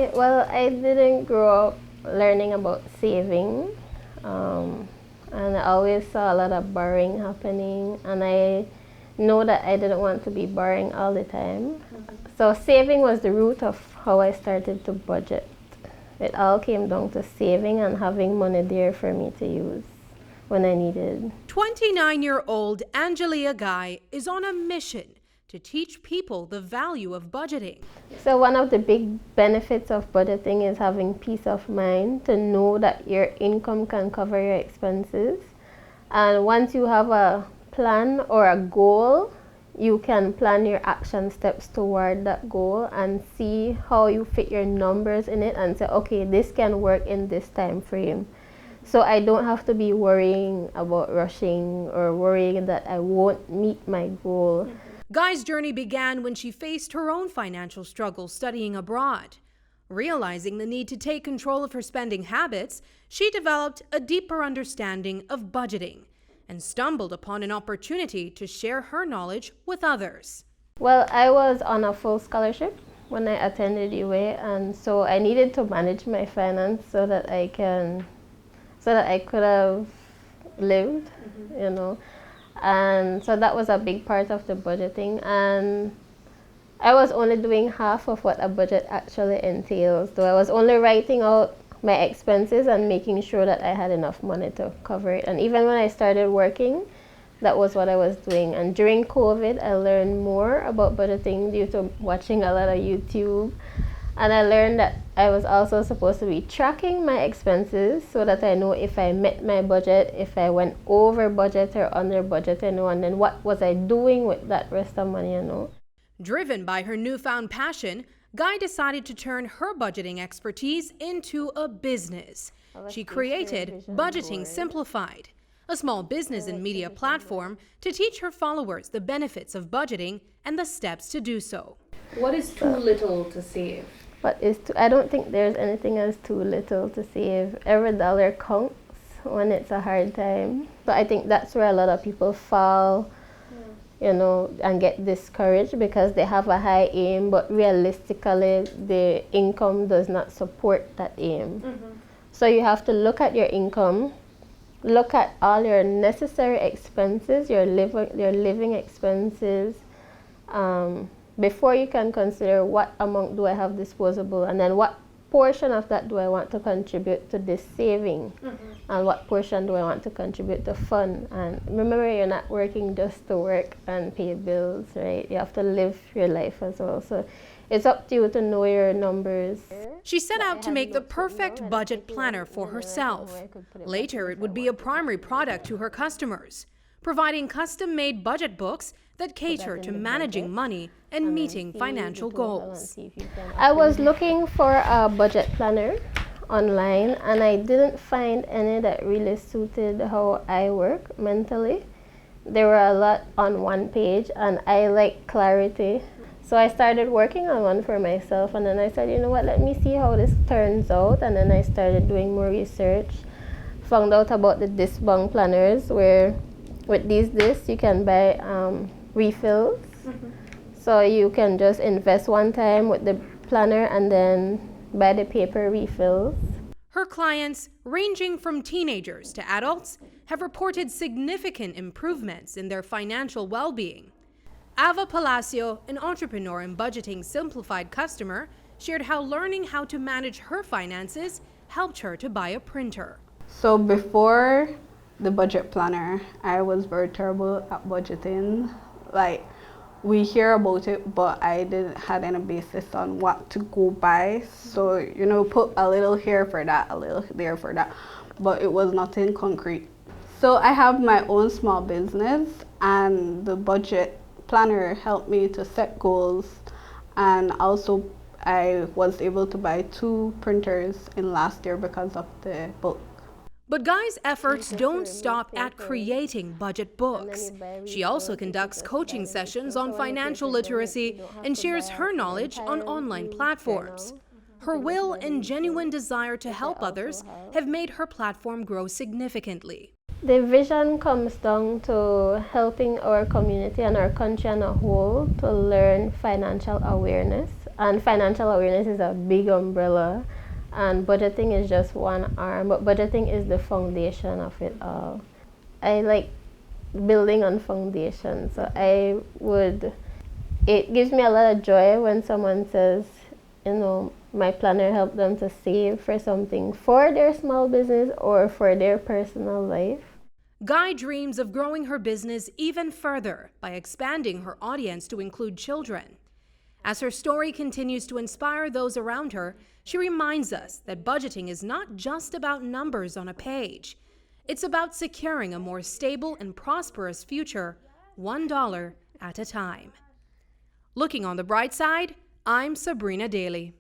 Okay, well, I didn't grow up learning about saving, and I always saw a lot of borrowing happening, and I know that I didn't want to be borrowing all the time. So saving was the root of how I started to budget. It all came down to saving and having money there for me to use when I needed. 29-year-old Angelia Guy is on a mission to teach people the value of budgeting. So one of the big benefits of budgeting is having peace of mind to know that your income can cover your expenses. And once you have a plan or a goal, you can plan your action steps toward that goal and see how you fit your numbers in it and say, okay, this can work in this time frame. So I don't have to be worrying about rushing or worrying that I won't meet my goal. Guy's journey began when she faced her own financial struggles studying abroad. Realizing the need to take control of her spending habits, she developed a deeper understanding of budgeting and stumbled upon an opportunity to share her knowledge with others. Well, I was on a full scholarship when I attended UA, and so I needed to manage my finance so that I could have lived, you know. And so that was a big part of the budgeting, and I was only doing half of what a budget actually entails. So I was only writing out my expenses and making sure that I had enough money to cover it. And even when I started working, that was what I was doing. And during COVID, I learned more about budgeting due to watching a lot of YouTube. And I learned that I was also supposed to be tracking my expenses so that I know if I met my budget, if I went over budget or under budget, you know, and then what was I doing with that rest of money, you know. Driven by her newfound passion, Guy decided to turn her budgeting expertise into a business. She created Budgeting Simplified, a small business and media platform to teach her followers the benefits of budgeting and the steps to do so. What is too little to save? I don't think there's anything as too little to save. Every dollar counts when it's a hard time. So I think that's where a lot of people fall, you know, and get discouraged because they have a high aim, but realistically the income does not support that aim. So you have to look at your income, look at all your necessary expenses, your living expenses, before you can consider what amount do I have disposable, and then what portion of that do I want to contribute to this saving, and what portion do I want to contribute to fun. And remember, you're not working just to work and pay bills, right? You have to live your life as well. So it's up to you to know your numbers. She set out to make the perfect budget planner for herself. Later, it would be a primary product to her customers, providing custom-made budget books that cater to managing money and meeting financial goals. I was looking for a budget planner online, and I didn't find any that really suited how I work mentally. There were a lot on one page, and I like clarity. So I started working on one for myself, and then I said, you know what, let me see how this turns out. And then I started doing more research, found out about the disc bank planners, where with these discs you can buy refills. So you can just invest one time with the planner and then buy the paper refills. Her clients, ranging from teenagers to adults, have reported significant improvements in their financial well-being. Ava Palacio, an entrepreneur and Budgeting Simplified customer, shared how learning how to manage her finances helped her to buy a printer. So before the budget planner, I was very terrible at budgeting. Like, we hear about it, but I didn't have any basis on what to go buy. So, you know, put a little here for that, a little there for that, but it was nothing concrete. So I have my own small business, and the budget planner helped me to set goals, and also I was able to buy 2 printers in last year because of the book. But Guy's efforts don't stop at creating budget books. She also conducts coaching sessions on financial literacy and shares her knowledge on online platforms. Her will and genuine desire to help others have made her platform grow significantly. The vision comes down to helping our community and our country as a whole to learn financial awareness And financial awareness is a big umbrella, and budgeting is just one arm, but budgeting is the foundation of it all. I like building on foundation, so it gives me a lot of joy when someone says, you know, my planner helped them to save for something for their small business or for their personal life. Guy dreams of growing her business even further by expanding her audience to include children. As her story continues to inspire those around her, she reminds us that budgeting is not just about numbers on a page. It's about securing a more stable and prosperous future, $1 at a time. Looking on the bright side, I'm Sabrina Daly.